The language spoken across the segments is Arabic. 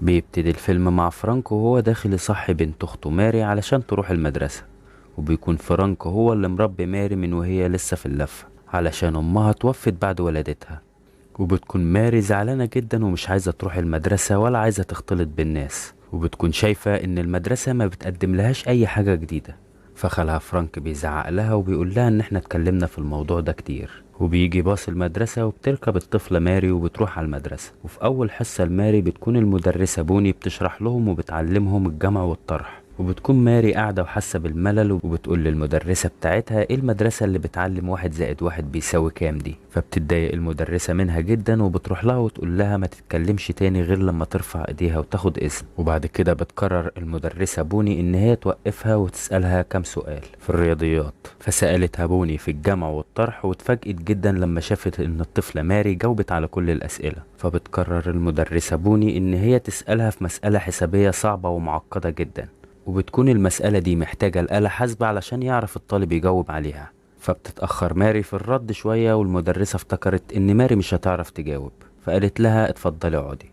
بيبتدي الفيلم مع فرانك وهو داخل يصحي بنت اخته ماري علشان تروح المدرسة. وبيكون فرانك هو اللي مربي ماري من وهي لسه في اللفة علشان امها توفت بعد ولادتها. وبتكون ماري زعلانة جدا ومش عايزة تروح المدرسة ولا عايزة تختلط بالناس، وبتكون شايفة ان المدرسة ما بتقدم لهاش اي حاجة جديدة. فخالها فرانك بيزعق لها وبيقول لها ان احنا اتكلمنا في الموضوع ده كتير. وبيجي باص المدرسة وبتركب الطفلة ماري وبتروح على المدرسة. وفي اول حصة لماري بتكون المدرسة بوني بتشرح لهم وبتعلمهم الجمع والطرح. وبتكون ماري قاعدة وحاسة بالملل وبتقول للمدرسة بتاعتها ايه المدرسة اللي بتعلم 1+1 بيساوي كام دي. فبتتضايق المدرسة منها جدا وبتروح لها وتقول لها ما تتكلمش تاني غير لما ترفع ايديها وتاخد اذن. وبعد كده بتقرر المدرسة بوني ان هي توقفها وتسألها كام سؤال في الرياضيات. فسألتها بوني في الجمع والطرح واتفاجئت جدا لما شافت ان الطفلة ماري جاوبت على كل الاسئلة. فبتقرر المدرسة بوني ان هي تسألها في مسألة حسابية صعبة ومعقدة جدا، وبتكون المسألة دي محتاجة الآلة حاسبة علشان يعرف الطالب يجاوب عليها. فبتتأخر ماري في الرد شوية والمدرسة افتكرت ان ماري مش هتعرف تجاوب، فقالت لها اتفضلي اقعدي.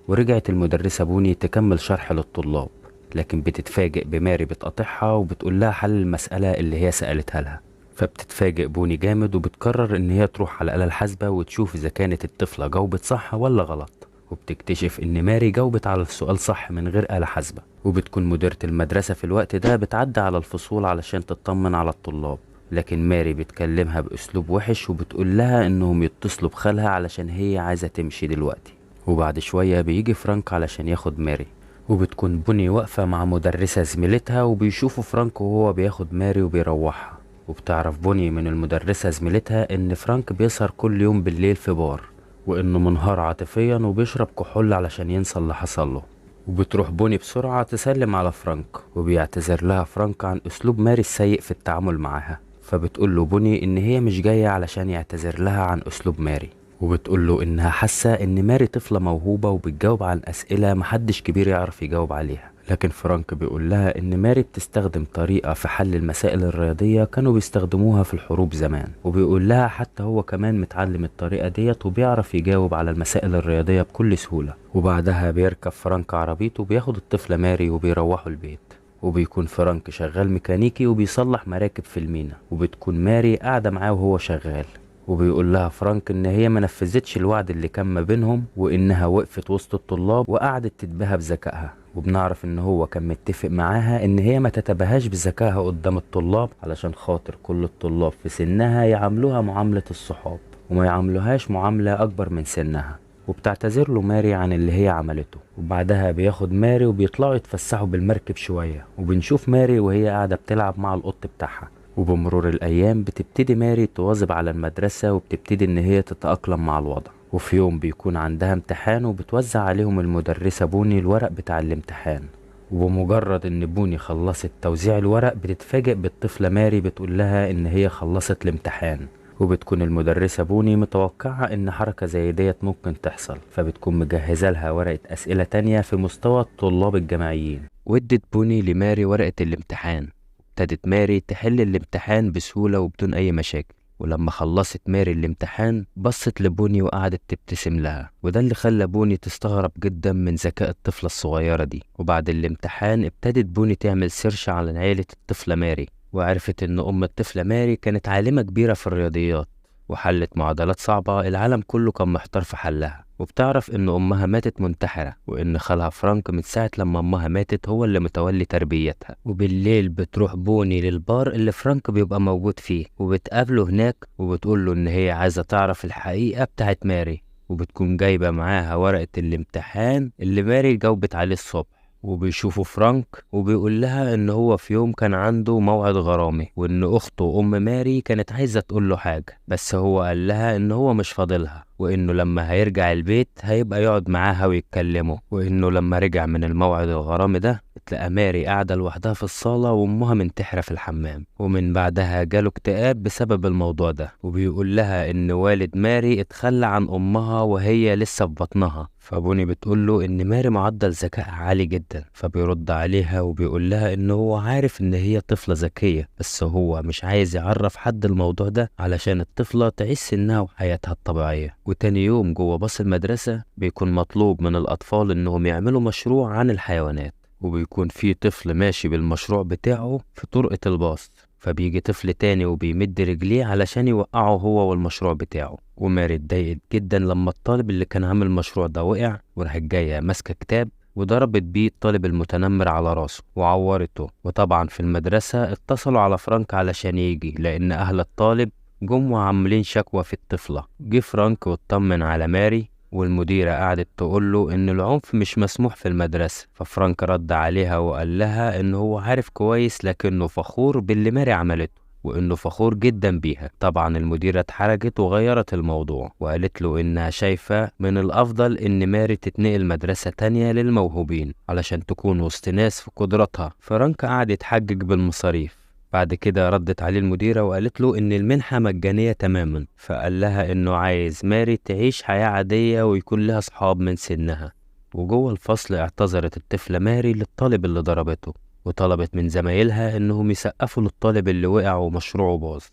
ورجعت المدرسة بوني تكمل شرح للطلاب، لكن بتتفاجئ بماري بتقاطعها وبتقول لها حل المسألة اللي هي سألتها لها. فبتتفاجئ بوني جامد وبتقرر ان هي تروح على الآلة الحاسبة وتشوف اذا كانت الطفلة جاوبت صح ولا غلط. وبتكتشف ان ماري جاوبت على السؤال صح من غير آلة حاسبة. وبتكون مديرة المدرسة في الوقت ده بتعدي على الفصول علشان تطمن على الطلاب، لكن ماري بتكلمها بأسلوب وحش وبتقول لها انهم يتصلوا بخالها علشان هي عايزة تمشي دلوقتي. وبعد شوية بيجي فرانك علشان ياخد ماري، وبتكون بوني واقفة مع مدرسة زميلتها وبيشوفوا فرانك وهو بياخد ماري وبيروحها. وبتعرف بوني من المدرسة زميلتها ان فرانك بيسهر كل يوم بالليل في بار، وانه منهار عاطفيا وبيشرب كحول علشان ينسى اللي حصل له. وبتروح بوني بسرعة تسلم على فرانك، وبيعتذر لها فرانك عن اسلوب ماري السيء في التعامل معاها. فبتقول له بوني ان هي مش جاية علشان يعتذر لها عن اسلوب ماري، وبتقول له انها حاسة ان ماري طفلة موهوبة وبتجاوب عن اسئلة محدش كبير يعرف يجاوب عليها. لكن فرانك بيقول لها ان ماري بتستخدم طريقة في حل المسائل الرياضية كانوا بيستخدموها في الحروب زمان، وبيقول لها حتى هو كمان متعلم الطريقة ديت وبيعرف يجاوب على المسائل الرياضية بكل سهولة. وبعدها بيركب فرانك عربيته وبياخد الطفلة ماري وبيروحوا البيت. وبيكون فرانك شغال ميكانيكي وبيصلح مراكب في المينا، وبتكون ماري قاعدة معاه وهو شغال. وبيقول لها فرانك ان هي ما نفذتش الوعد اللي كان ما بينهم، وانها وقفت وسط الطلاب وقعدت تتباهى بذكائها. وبنعرف ان هو كان متفق معاها ان هي ما تتباهاش بذكائها قدام الطلاب علشان خاطر كل الطلاب في سنها يعاملوها معاملة الصحاب وما يعاملوهاش معاملة اكبر من سنها. وبتعتذر له ماري عن اللي هي عملته. وبعدها بياخد ماري وبيطلعوا يتفسحوا بالمركب شوية، وبنشوف ماري وهي قاعدة بتلعب مع القط بتاعها. وبمرور الأيام بتبتدي ماري تواظب على المدرسة وبتبتدي إن هي تتأقلم مع الوضع. وفي يوم بيكون عندها امتحان وبتوزع عليهم المدرسة بوني الورق بتاع الامتحان. وبمجرد إن بوني خلصت توزيع الورق بتتفاجئ بالطفلة ماري بتقول لها إن هي خلصت الامتحان. وبتكون المدرسة بوني متوقعة إن حركة زي ديت ممكن تحصل، فبتكون مجهزة لها ورقة أسئلة تانية في مستوى الطلاب الجامعيين. وادت بوني لماري ورقة الامتحان. ابتدت ماري تحل الامتحان بسهولة وبدون أي مشاكل. ولما خلصت ماري الامتحان بصت لبوني وقعدت تبتسم لها، وده اللي خلى بوني تستغرب جدا من ذكاء الطفلة الصغيرة دي. وبعد الامتحان ابتدت بوني تعمل سيرش على عيلة الطفلة ماري، وعرفت ان ام الطفلة ماري كانت عالمة كبيرة في الرياضيات وحلت معادلات صعبة العالم كله كان محتار في حلها. وبتعرف ان امها ماتت منتحرة، وان خالها فرانك من ساعة لما امها ماتت هو اللي متولي تربيتها. وبالليل بتروح بوني للبار اللي فرانك بيبقى موجود فيه وبتقابله هناك وبتقوله ان هي عايزة تعرف الحقيقة بتاعت ماري. وبتكون جايبة معاها ورقة الامتحان اللي ماري جاوبت عليه الصبح. وبيشوفوا فرانك وبيقول لها ان هو في يوم كان عنده موعد غرامي، وان اخته ام ماري كانت عايزة تقول له حاجة بس هو قال لها ان هو مش فاضلها، وانه لما هيرجع البيت هيبقى يقعد معاها ويتكلموا. وانه لما رجع من الموعد الغرامي ده تلاقى ماري قاعدة لوحدها في الصالة وامها منتحرة في الحمام، ومن بعدها جاله اكتئاب بسبب الموضوع ده. وبيقول لها ان والد ماري اتخلى عن امها وهي لسه في بطنها، فبوني بتقوله ان ماري معدل ذكائها عالي جدا، فبيرد عليها وبيقول لها ان هو عارف ان هي طفلة ذكية، بس هو مش عايز يعرف حد الموضوع ده علشان الطفلة تعيش سنها وحياتها الطبيعية. وتاني يوم جوه باص المدرسة بيكون مطلوب من الاطفال انهم يعملوا مشروع عن الحيوانات، وبيكون في طفل ماشي بالمشروع بتاعه في طرقة الباص، فبيجي طفل تاني وبيمد رجليه علشان يوقعه هو والمشروع بتاعه. وماري اتضايقت جدا لما الطالب اللي كان عامل المشروع ده وقع، وراحت جاية ماسكة كتاب وضربت بيه الطالب المتنمر على راسه وعورته. وطبعا في المدرسة اتصلوا على فرانك علشان يجي، لأن أهل الطالب جم وعاملين شكوى في الطفلة. جه فرانك واطمن على ماري، والمديرة قعدت تقوله إن العنف مش مسموح في المدرسة. ففرانك رد عليها وقال لها إن هو عارف كويس لكنه فخور باللي ماري عملته، وإنه فخور جدا بيها. طبعا المديرة اتحرجت وغيرت الموضوع وقالت له إنها شايفة من الأفضل إن ماري تتنقل مدرسة تانية للموهوبين علشان تكون وسط ناس في قدراتها. فرانك قعد يتحجج بالمصاريف. بعد كده ردت عليه المديرة وقالت له إن المنحة مجانية تماما، فقال لها إنه عايز ماري تعيش حياة عادية ويكون لها صحاب من سنها. وجوه الفصل اعتذرت الطفلة ماري للطالب اللي ضربته، وطلبت من زمايلها إنهم يسقفوا للطالب اللي وقع ومشروعه باظ.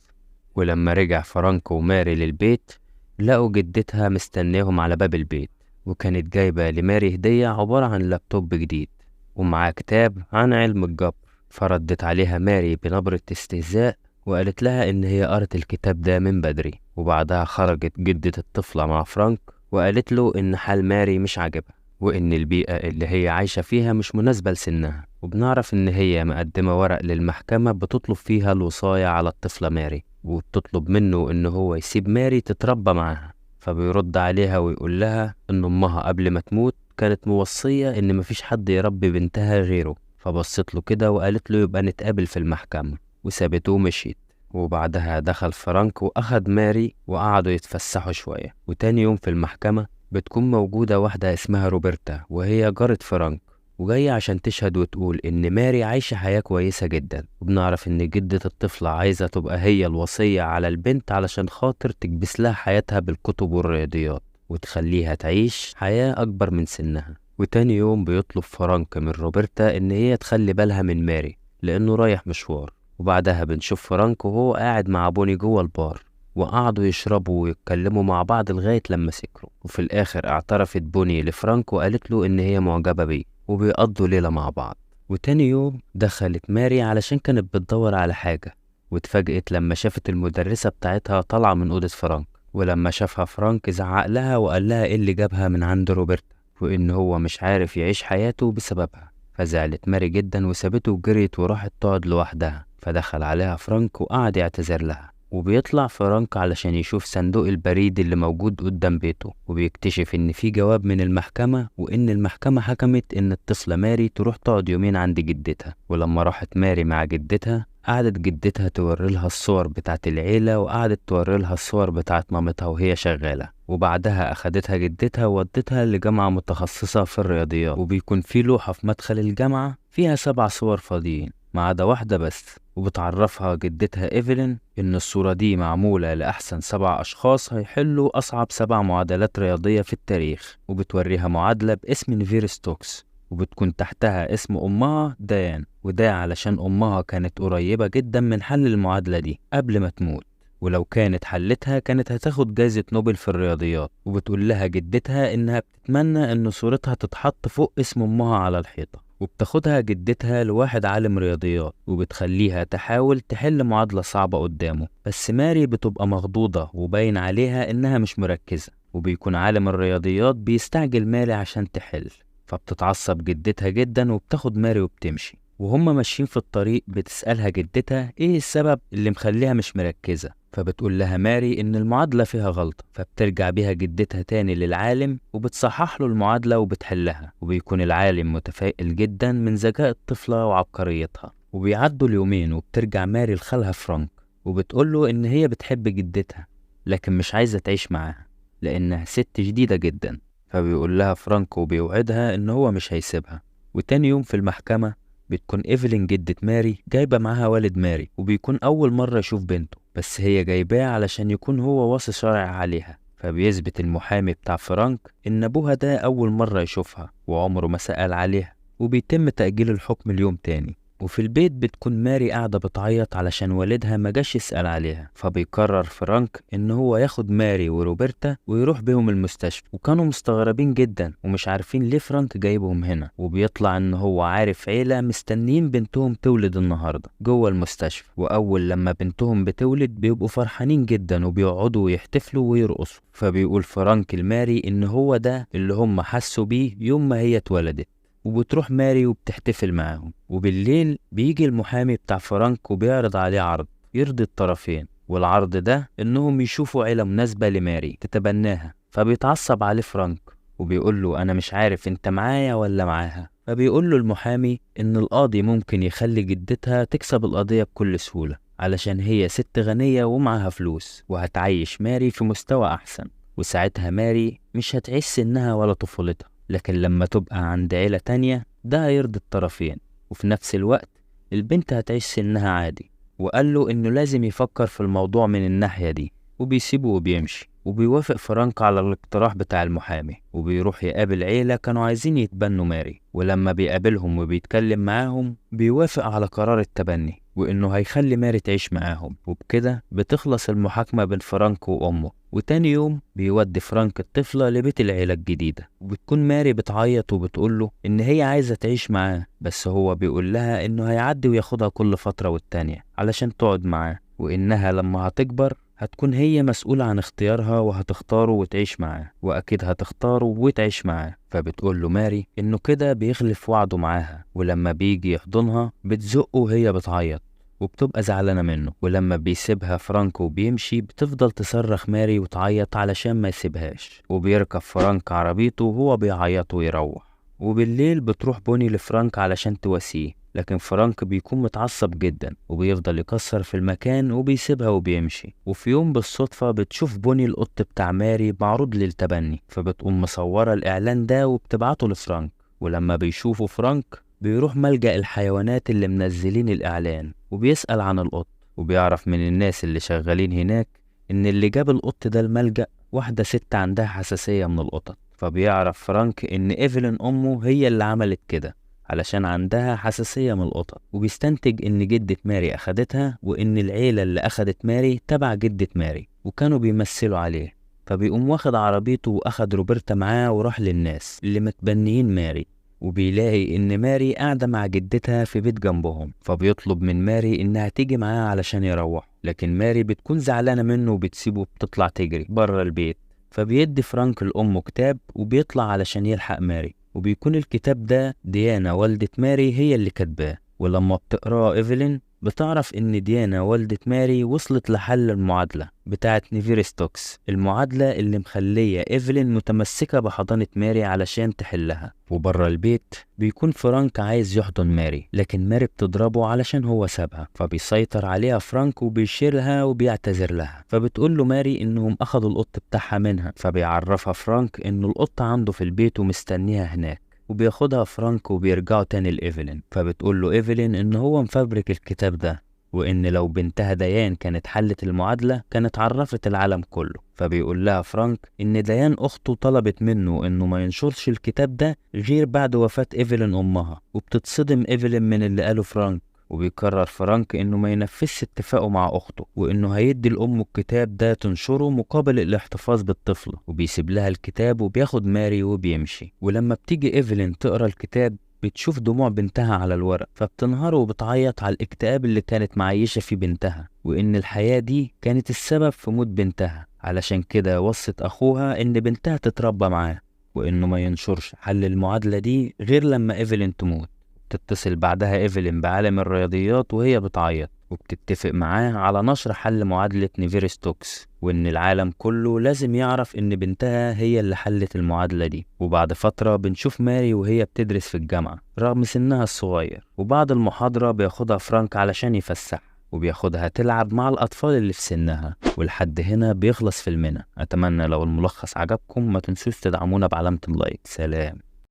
ولما رجع فرانك وماري للبيت لقوا جدتها مستناهم على باب البيت، وكانت جايبة لماري هدية عبارة عن لابتوب جديد ومعاه كتاب عن علم الجبر. فردت عليها ماري بنبرة استهزاء وقالت لها إن هي قرت الكتاب ده من بدري. وبعدها خرجت جدة الطفلة مع فرانك وقالت له إن حال ماري مش عاجبها، وإن البيئة اللي هي عايشة فيها مش مناسبة لسنها. وبنعرف إن هي مقدمة ورق للمحكمة بتطلب فيها الوصاية على الطفلة ماري، وبتطلب منه إن هو يسيب ماري تتربى معاها. فبيرد عليها ويقول لها إن أمها قبل ما تموت كانت موصية إن مفيش حد يربي بنتها غيره. فبصت له كده وقالت له يبقى نتقابل في المحكمة، وسابته ومشيت. وبعدها دخل فرانك وأخد ماري وقعدوا يتفسحوا شوية. وتاني يوم في المحكمة بتكون موجودة واحدة اسمها روبرتا، وهي جارة فرانك، وجاية عشان تشهد وتقول إن ماري عايشة حياة كويسة جدا. وبنعرف إن جدة الطفلة عايزة تبقى هي الوصية على البنت علشان خاطر تكبس لها حياتها بالكتب والرياضيات وتخليها تعيش حياة أكبر من سنها. وتاني يوم بيطلب فرانك من روبرتا إن هي تخلي بالها من ماري لأنه رايح مشوار. وبعدها بنشوف فرانك وهو قاعد مع بوني جوه البار، وقعدوا يشربوا ويتكلموا مع بعض لغاية لما سكروا. وفي الآخر اعترفت بوني لفرانك وقالت له إن هي معجبة بيه وبيقضوا ليلة مع بعض. وتاني يوم دخلت ماري علشان كانت بتدور على حاجة، واتفاجئت لما شافت المدرسة بتاعتها طالعة من أوضة فرانك. ولما شافها فرانك زعق لها وقال لها إيه اللي جابها من عند روبرتا، وإن هو مش عارف يعيش حياته بسببها. فزعلت ماري جدا وسابته وجريت وراحت تقعد لوحدها. فدخل عليها فرانك وقعد يعتذر لها. وبيطلع فرانك علشان يشوف صندوق البريد اللي موجود قدام بيته، وبيكتشف ان في جواب من المحكمة، وان المحكمة حكمت ان الطفلة ماري تروح تقعد يومين عند جدتها. ولما راحت ماري مع جدتها قعدت جدتها توريلها الصور بتاعت العيلة، وقعدت توريلها الصور بتاعت مامتها وهي شغالة. وبعدها أخدتها جدتها وودتها لجامعة متخصصة في الرياضيات، وبيكون في لوحة في مدخل الجامعة فيها 7 صور فاضيين ما عدا واحدة بس. وبتعرفها جدتها إيفلين إن الصورة دي معمولة لأحسن 7 أشخاص هيحلوا أصعب 7 معادلات رياضية في التاريخ. وبتوريها معادلة باسم نيفير ستوكس، وبتكون تحتها اسم أمها ديان، وده علشان أمها كانت قريبة جدا من حل المعادلة دي قبل ما تموت، ولو كانت حلتها كانت هتاخد جايزة نوبل في الرياضيات. وبتقول لها جدتها إنها بتتمنى إن صورتها تتحط فوق اسم أمها على الحيطة. وبتاخدها جدتها لواحد عالم رياضيات وبتخليها تحاول تحل معادلة صعبة قدامه، بس ماري بتبقى مخضوضة وباين عليها إنها مش مركزة. وبيكون عالم الرياضيات بيستعجل ماري عشان تحل، فبتتعصب جدتها جدا وبتاخد ماري وبتمشي. وهم ماشيين في الطريق بتسألها جدتها ايه السبب اللي مخليها مش مركزة، فبتقول لها ماري ان المعادلة فيها غلطة. فبترجع بيها جدتها تاني للعالم وبتصحح له المعادلة وبتحلها. وبيكون العالم متفائل جدا من ذكاء الطفلة وعبقريتها. وبيعدوا اليومين وبترجع ماري لخالها فرانك وبتقول له ان هي بتحب جدتها لكن مش عايزة تعيش معاها لانها ست جديدة جدا. فبيقول لها فرانك وبيوعدها ان هو مش هيسيبها. وتاني يوم في المحكمة بتكون إيفلين جدة ماري جايبة معاها والد ماري، وبيكون أول مرة يشوف بنته، بس هي جايباه علشان يكون هو وصي شرعي عليها فبيثبت المحامي بتاع فرانك إن أبوها ده أول مرة يشوفها وعمره ما سأل عليها، وبيتم تأجيل الحكم اليوم تاني. وفي البيت بتكون ماري قاعدة بتعيط علشان والدها ما جاش يسأل عليها، فبيقرر فرانك ان هو ياخد ماري وروبرتا ويروح بيهم المستشفى. وكانوا مستغربين جدا ومش عارفين ليه فرانك جايبهم هنا، وبيطلع ان هو عارف عيلة مستنين بنتهم تولد النهاردة جوه المستشفى. واول لما بنتهم بتولد بيبقوا فرحانين جدا وبيقعدوا يحتفلوا ويرقصوا. فبيقول فرانك لماري ان هو ده اللي هم حسوا بيه يوم ما هي اتولدت، وبتروح ماري وبتحتفل معاهم. وبالليل بيجي المحامي بتاع فرانك وبيعرض عليه عرض يرضي الطرفين، والعرض ده انهم يشوفوا عيلة مناسبة لماري تتبناها. فبيتعصب عليه فرانك وبيقول له انا مش عارف انت معايا ولا معاها. فبيقول له المحامي ان القاضي ممكن يخلي جدتها تكسب القضية بكل سهولة علشان هي ست غنية ومعاها فلوس وهتعيش ماري في مستوى احسن، وساعتها ماري مش هتعيش سنها ولا طفولتها. لكن لما تبقى عند عيلة تانية ده هيرضي الطرفين، وفي نفس الوقت البنت هتعيش سنها عادي. وقال له انه لازم يفكر في الموضوع من الناحية دي، وبيسيبه وبيمشي. وبيوافق فرانك على الاقتراح بتاع المحامي وبيروح يقابل عيلة كانوا عايزين يتبنوا ماري. ولما بيقابلهم وبيتكلم معاهم بيوافق على قرار التبني وانه هيخلي ماري تعيش معاهم. وبكده بتخلص المحاكمة بين فرانك وامه. وتاني يوم بيودي فرانك الطفلة لبيت العيلة الجديدة، وبتكون ماري بتعيط وبتقوله ان هي عايزة تعيش معاه، بس هو بيقول لها انه هيعدي وياخدها كل فترة والتانية علشان تقعد معاه، وانها لما هتكبر هتكون هي مسؤولة عن اختيارها وهتختاره وتعيش معاه، واكيد هتختاره وتعيش معاه. فبتقول له ماري انه كده بيخلف وعده معاها، ولما بيجي يحضنها بتزقه وهي بتعيط وبتبقى زعلانة منه. ولما بيسيبها فرانك وبيمشي بتفضل تصرخ ماري وتعيط علشان ما يسيبهاش. وبيركب فرانك عربيته وهو بيعيط ويروح. وبالليل بتروح بوني لفرانك علشان تواسيه، لكن فرانك بيكون متعصب جدا وبيفضل يكسر في المكان وبيسيبها وبيمشي. وفي يوم بالصدفة بتشوف بوني القط بتاع ماري معروض للتبني، فبتقوم مصورة الإعلان ده وبتبعته لفرانك. ولما بيشوفوا فرانك بيروح ملجأ الحيوانات اللي منزلين الإعلان وبيسأل عن القط، وبيعرف من الناس اللي شغالين هناك إن اللي جاب القط ده الملجأ واحدة ست عندها حساسية من القطط. فبيعرف فرانك إن إيفلين أمه هي اللي عملت كده علشان عندها حساسية من القطط، وبيستنتج إن جدة ماري أخدتها وإن العيلة اللي أخدت ماري تبع جدة ماري وكانوا بيمثلوا عليه. فبيقوم واخد عربيته وأخد روبرتا معاه وراح للناس اللي متبنيين ماري، وبيلاقي ان ماري قاعدة مع جدتها في بيت جنبهم. فبيطلب من ماري انها تيجي معاه علشان يروح، لكن ماري بتكون زعلانة منه وبتسيبه وبتطلع تجري بره البيت. فبيدي فرانك لأمه كتاب وبيطلع علشان يلحق ماري، وبيكون الكتاب ده ديانا والدة ماري هي اللي كاتباه. ولما بتقراه إيفلين بتعرف ان ديانا والدة ماري وصلت لحل المعادلة بتاعة نيفيرستوكس، المعادلة اللي مخلية إيفلين متمسكة بحضانة ماري علشان تحلها. وبره البيت بيكون فرانك عايز يحضن ماري، لكن ماري بتضربه علشان هو سابها. فبيسيطر عليها فرانك وبيشيلها وبيعتذر لها. فبتقول له ماري انهم اخدوا القط بتاعها منها، فبيعرفها فرانك انه القط عنده في البيت ومستنيها هناك. وبياخدها فرانك وبيرجعوا تاني لإيفلين. فبتقول له إيفلين إن هو مفبرك الكتاب ده، وإن لو بنتها ديان كانت حلت المعادلة كانت عرفت العالم كله. فبيقول لها فرانك إن ديان أخته طلبت منه إنه ما ينشرش الكتاب ده غير بعد وفاة إيفلين أمها، وبتتصدم إيفلين من اللي قاله فرانك. وبيقرر فرانك انه ما ينفذش اتفاقه مع اخته، وانه هيدي لامه الكتاب ده تنشره مقابل الاحتفاظ بالطفلة. وبيسيب لها الكتاب وبياخد ماري وبيمشي. ولما بتيجي إيفلين تقرا الكتاب بتشوف دموع بنتها على الورق، فبتنهار وبتعيط على الاكتئاب اللي كانت معيشة فيه بنتها، وان الحياة دي كانت السبب في موت بنتها. علشان كده وصت اخوها ان بنتها تتربى معاه، وانه ما ينشرش حل المعادلة دي غير لما إيفلين تموت. تتصل بعدها إيفلين بعالم الرياضيات وهي بتعيط، وبتتفق معاه على نشر حل معادلة نيفيرستوكس، وإن العالم كله لازم يعرف إن بنتها هي اللي حلت المعادلة دي. وبعد فترة بنشوف ماري وهي بتدرس في الجامعة رغم سنها الصغير، وبعد المحاضرة بياخدها فرانك علشان يفسح، وبياخدها تلعب مع الأطفال اللي في سنها. ولحد هنا بيخلص فيلمنا. أتمنى لو الملخص عجبكم ما تنسوش تدعمونا بعلامة اللايك. سلام.